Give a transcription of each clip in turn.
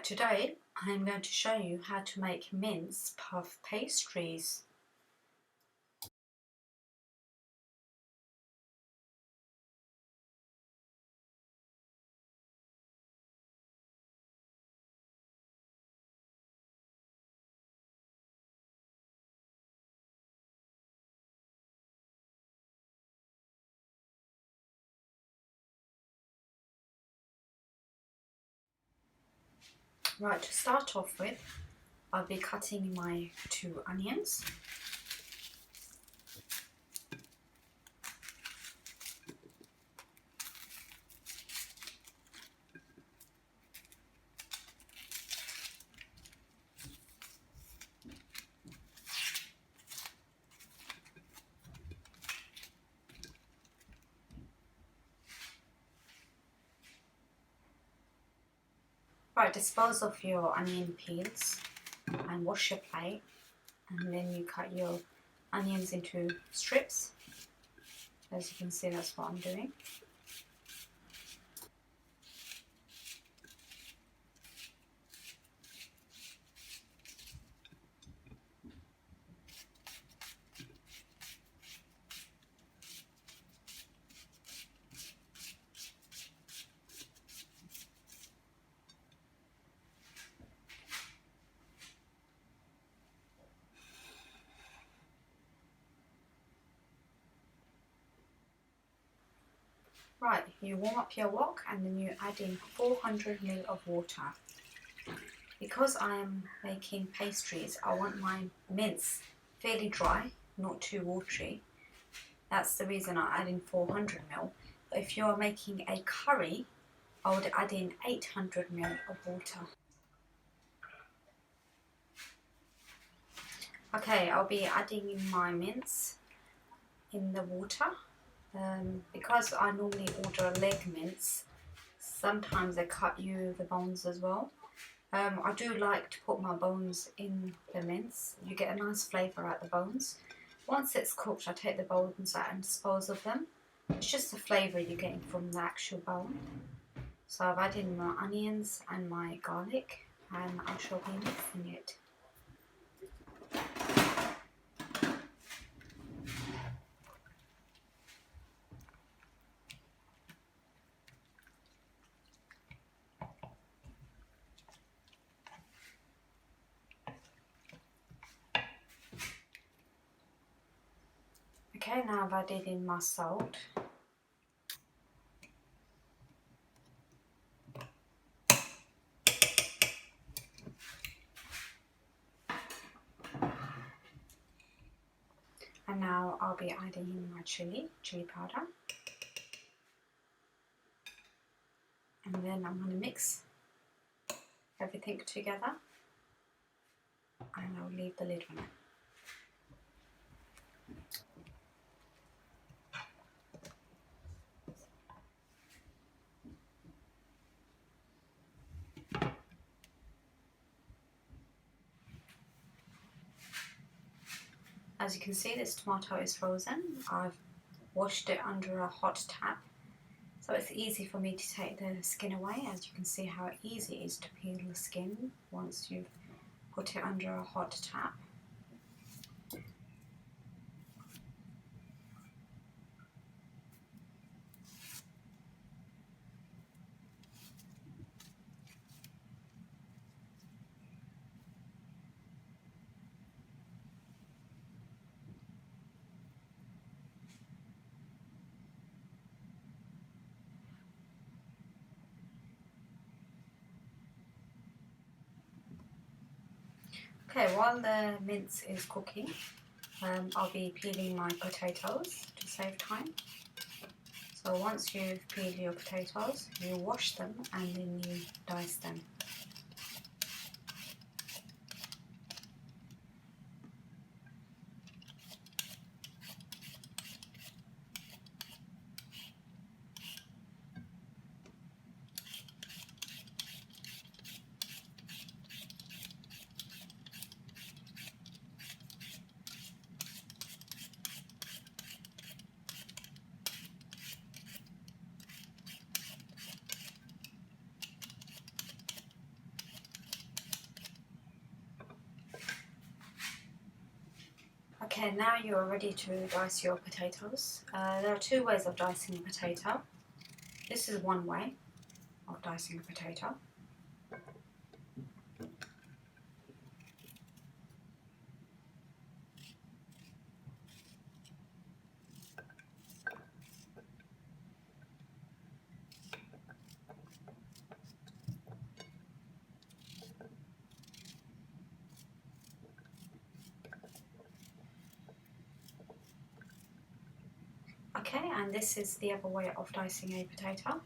Right, today I'm going to show you how to make mince puff pastries. Right, to start off with, I'll be cutting my 2 onions. Right, dispose of your onion peels and wash your plate, and then you cut your onions into strips. As you can see, that's what I'm doing. Right, you warm up your wok and then you add in 400 ml of water. Because I am making pastries, I want my mince fairly dry, not too watery. That's the reason I add in 400 ml. But if you're making a curry, I would add in 800 ml of water. Okay, I'll be adding in my mince in the water. Because I normally order a leg mince, sometimes they cut you the bones as well. I do like to put my bones in the mince. You get a nice flavour out the bones. Once it's cooked, I take the bones out and dispose of them. It's just the flavour you're getting from the actual bone. So I've added in my onions and my garlic, and I shall be mixing it. Okay, now I've added in my salt. And now I'll be adding in my chili powder. And then I'm going to mix everything together. And I'll leave the lid on it. As you can see, this tomato is frozen. I've washed it under a hot tap, so it's easy for me to take the skin away. As you can see how easy it is to peel the skin once you've put it under a hot tap. Okay, while the mince is cooking, I'll be peeling my potatoes to save time. So once you've peeled your potatoes, you wash them and then you dice them. Okay, now you're ready to dice your potatoes. There are two ways of dicing a potato. This is one way of dicing a potato. Okay, and this is the other way of dicing a potato.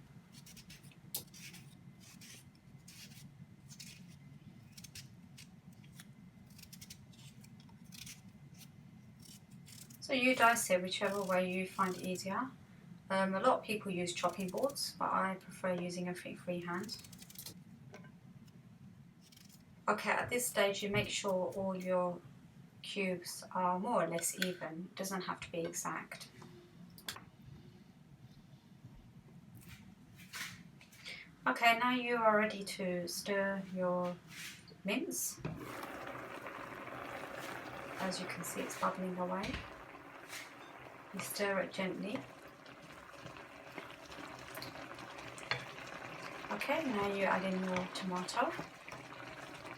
So you dice it whichever way you find easier. A lot of people use chopping boards, but I prefer using a freehand. Okay, at this stage you make sure all your cubes are more or less even. It doesn't have to be exact. Okay, now you are ready to stir your mince. As you can see, it's bubbling away. You stir it gently. Okay, now you add in your tomato.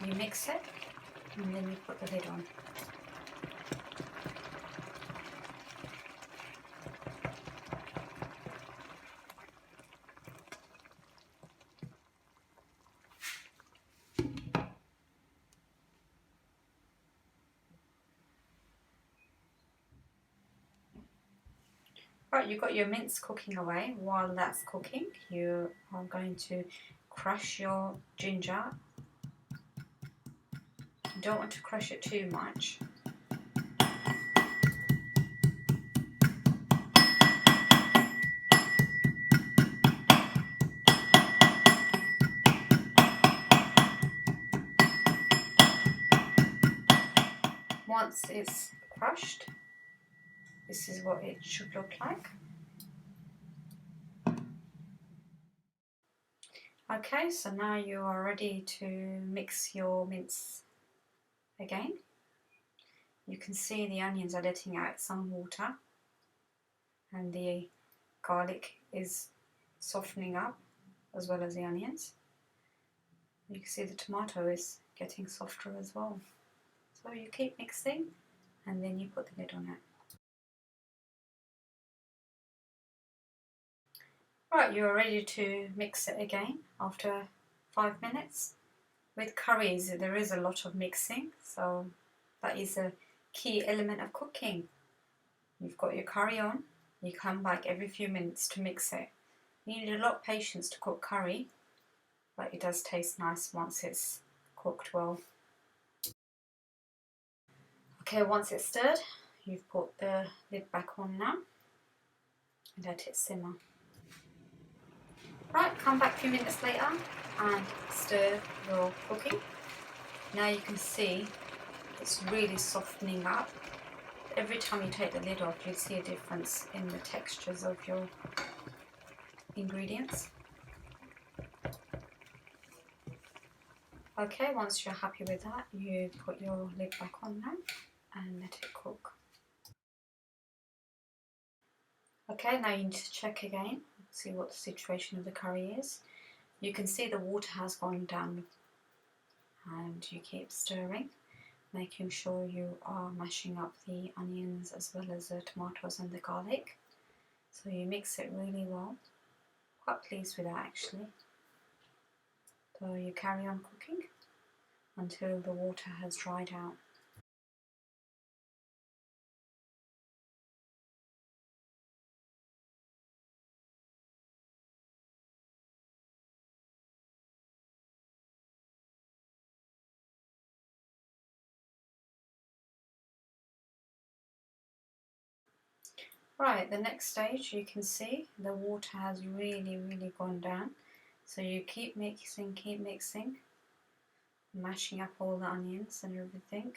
You mix it, and then you put the lid on. Right, you've got your mince cooking away. While that's cooking, you are going to crush your ginger. You don't want to crush it too much. Once it's crushed, this is what it should look like. Okay, so now you are ready to mix your mince again. You can see the onions are letting out some water and the garlic is softening up as well as the onions. You can see the tomato is getting softer as well. So you keep mixing and then you put the lid on it. Right, you're ready to mix it again after 5 minutes. With curries there is a lot of mixing, so that is a key element of cooking. You've got your curry on, you come back every few minutes to mix it. You need a lot of patience to cook curry, but it does taste nice once it's cooked well. Okay, once it's stirred, you've put the lid back on now and let it simmer. Right, come back a few minutes later and stir your cooking. Now you can see it's really softening up. Every time you take the lid off, you'll see a difference in the textures of your ingredients. Okay, once you're happy with that, you put your lid back on now and let it cook. Okay, now you need to check again, see what the situation of the curry is. You can see the water has gone down and you keep stirring, making sure you are mashing up the onions as well as the tomatoes and the garlic. So you mix it really well. Quite pleased with that actually. So you carry on cooking until the water has dried out. Right, the next stage you can see the water has really gone down. So you keep mixing, mashing up all the onions and everything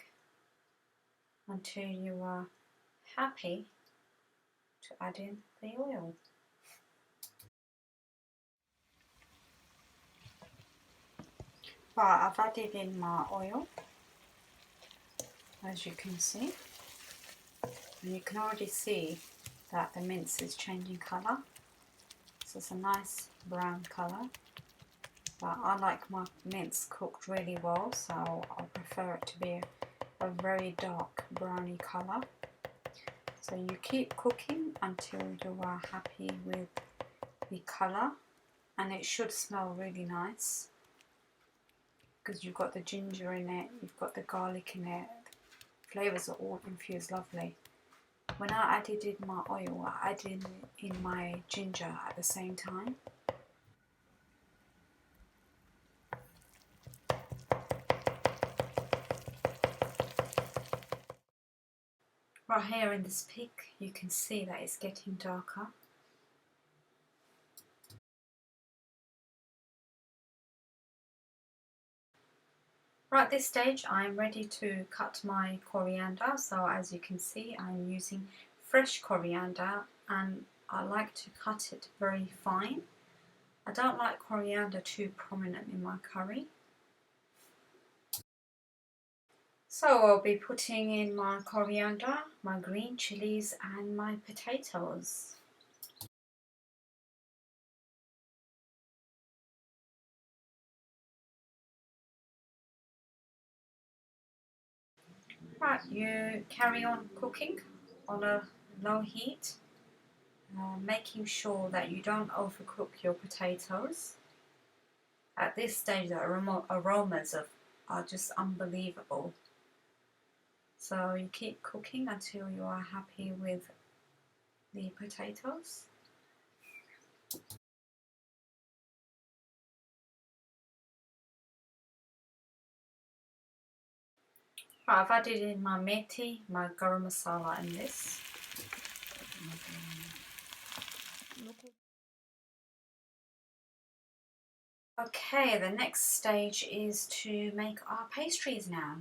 until you are happy to add in the oil. Right, I've added in my oil, as you can see. And you can already see that the mince is changing colour. So it's a nice brown colour. But I like my mince cooked really well, so I prefer it to be a very dark browny colour. So you keep cooking until you are happy with the colour, and it should smell really nice because you've got the ginger in it, you've got the garlic in it, flavours are all infused lovely. When I added in my oil, I added in my ginger at the same time. Right here in this pic, you can see that it's getting darker. Right at this stage, I'm ready to cut my coriander. So as you can see, I'm using fresh coriander, and I like to cut it very fine. I don't like coriander too prominent in my curry. So I'll be putting in my coriander, my green chilies and my potatoes. Right, you carry on cooking on a low heat, making sure that you don't overcook your potatoes. At this stage, the aromas are just unbelievable. So you keep cooking until you are happy with the potatoes. Right, I've added in my methi, my garam masala in this. Okay, the next stage is to make our pastries now.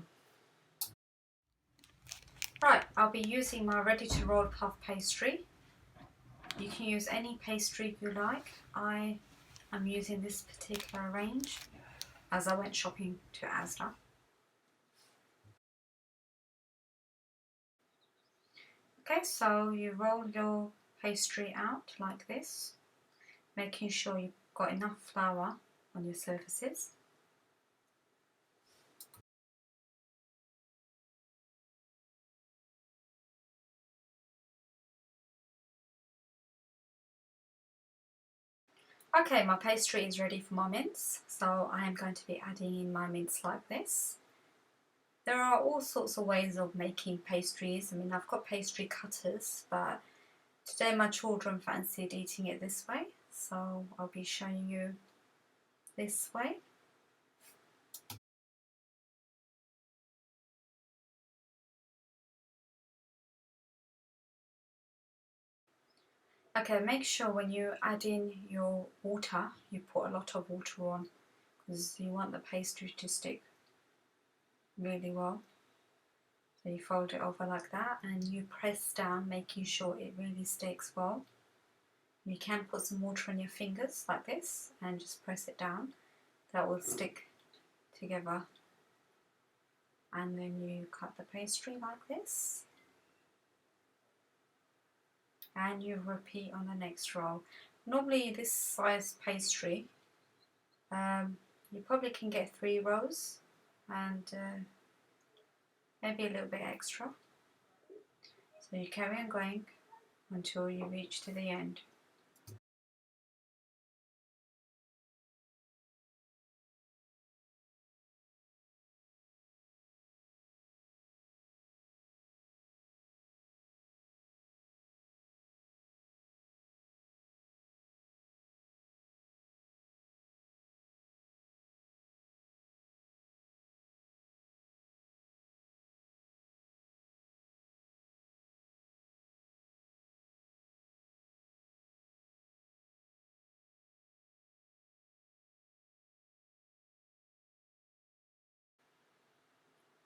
Right, I'll be using my ready to roll puff pastry. You can use any pastry you like. I am using this particular range as I went shopping to Asda. Okay, so you roll your pastry out like this, making sure you've got enough flour on your surfaces. Okay, my pastry is ready for my mince, so I am going to be adding in my mince like this. There are all sorts of ways of making pastries. I mean, I've got pastry cutters, but today my children fancied eating it this way, so I'll be showing you this way. Okay, make sure when you add in your water, you put a lot of water on because you want the pastry to stick really well. So you fold it over like that and you press down, making sure it really sticks well. You can put some water on your fingers like this and just press it down. That will stick together. And then you cut the pastry like this. And you repeat on the next roll. Normally this size pastry, you probably can get 3 rows and maybe a little bit extra. So you carry on going until you reach to the end.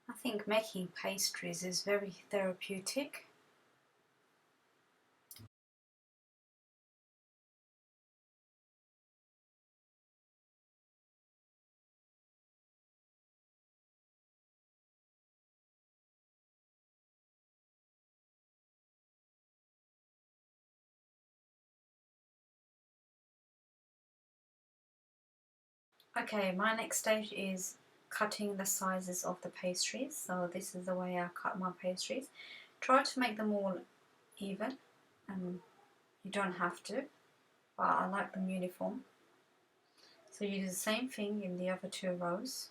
I think making pastries is very therapeutic. Okay, my next stage is cutting the sizes of the pastries. So this is the way I cut my pastries. Try to make them all even, and you don't have to, but I like them uniform. So you do the same thing in the other 2 rows.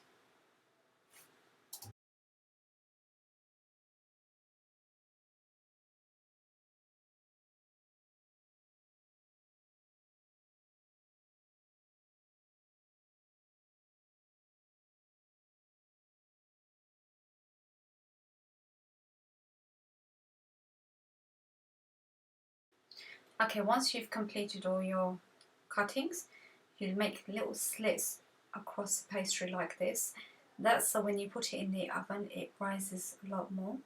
Okay, once you've completed all your cuttings, you make little slits across the pastry like this. That's so when you put it in the oven, it rises a lot more.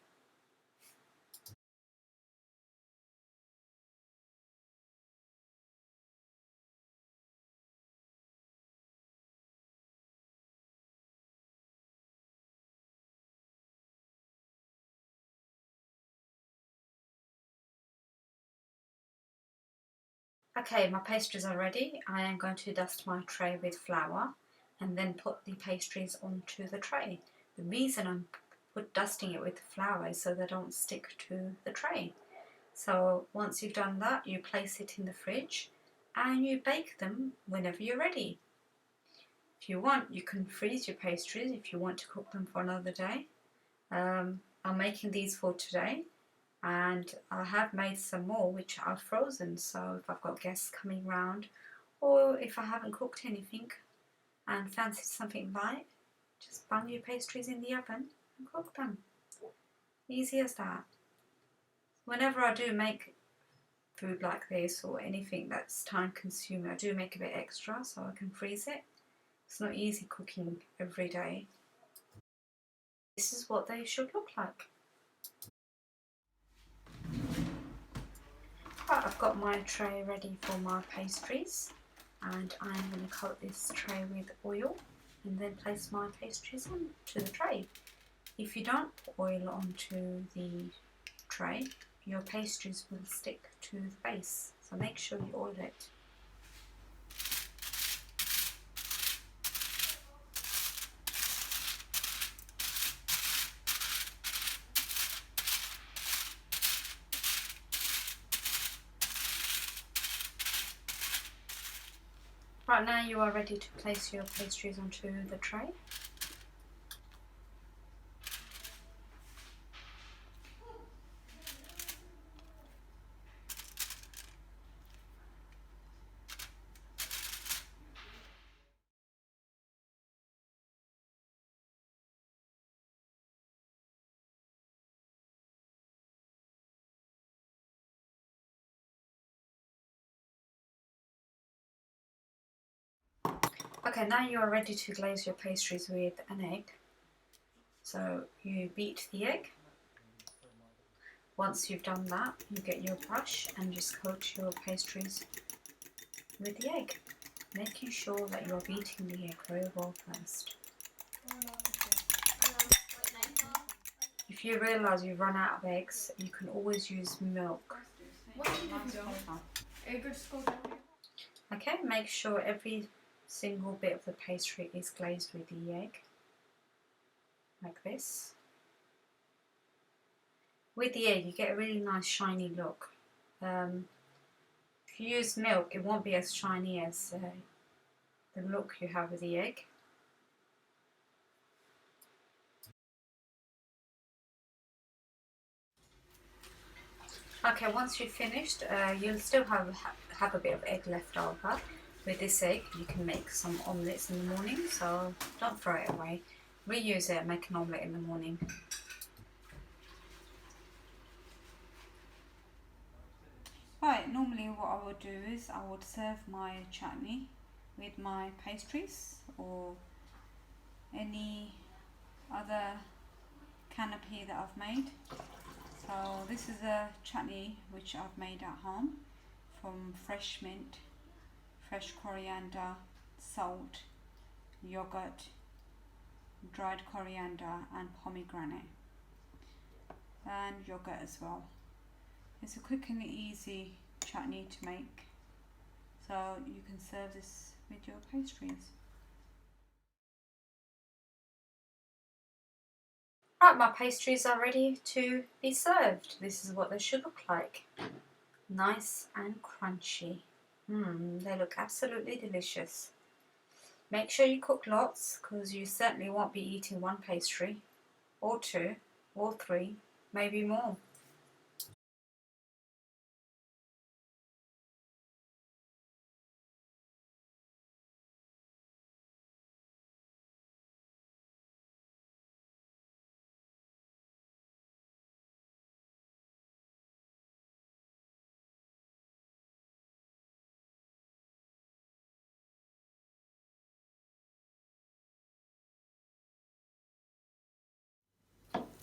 Okay, my pastries are ready. I am going to dust my tray with flour and then put the pastries onto the tray. The reason I'm dusting it with flour is so they don't stick to the tray. So once you've done that, you place it in the fridge and you bake them whenever you're ready. If you want, you can freeze your pastries if you want to cook them for another day. I'm making these for today, and I have made some more which are frozen, so if I've got guests coming round or if I haven't cooked anything and fancy something light, just bung your pastries in the oven and cook them. Easy as that. Whenever I do make food like this or anything that's time consuming, I do make a bit extra so I can freeze it. It's not easy cooking every day. This is what they should look like. Right, I've got my tray ready for my pastries, and I'm going to coat this tray with oil and then place my pastries onto the tray. If you don't put oil onto the tray, your pastries will stick to the base, so make sure you oil it. Right, now you are ready to place your pastries onto the tray. Okay, now you are ready to glaze your pastries with an egg. So you beat the egg. Once you've done that, you get your brush and just coat your pastries with the egg, making sure that you're beating the egg very well first. If you realise you've run out of eggs, you can always use milk. Okay, make sure every single bit of the pastry is glazed with the egg, like this. With the egg, you get a really nice shiny look. If you use milk, it won't be as shiny as the look you have with the egg. Okay, once you've finished, you'll still have a bit of egg left over. With this egg, you can make some omelettes in the morning, so don't throw it away. Reuse it and make an omelette in the morning. Right, normally what I would do is I would serve my chutney with my pastries or any other canapé that I've made. So this is a chutney which I've made at home from fresh mint, fresh coriander, salt, yogurt, dried coriander and pomegranate, and yogurt as well. It's a quick and easy chutney to make, so you can serve this with your pastries. Right, my pastries are ready to be served. This is what they should look like. Nice and crunchy. They look absolutely delicious. Make sure you cook lots because you certainly won't be eating one pastry or two or three, maybe more.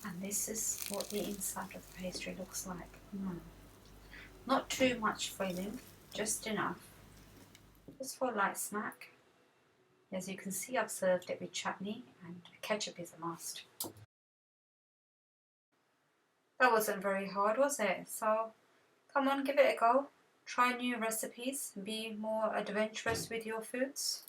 And this is what the inside of the pastry looks like. Not too much filling, just enough. Just for a light snack. As you can see, I've served it with chutney, and ketchup is a must. That wasn't very hard, was it? So come on, give it a go. Try new recipes and be more adventurous with your foods.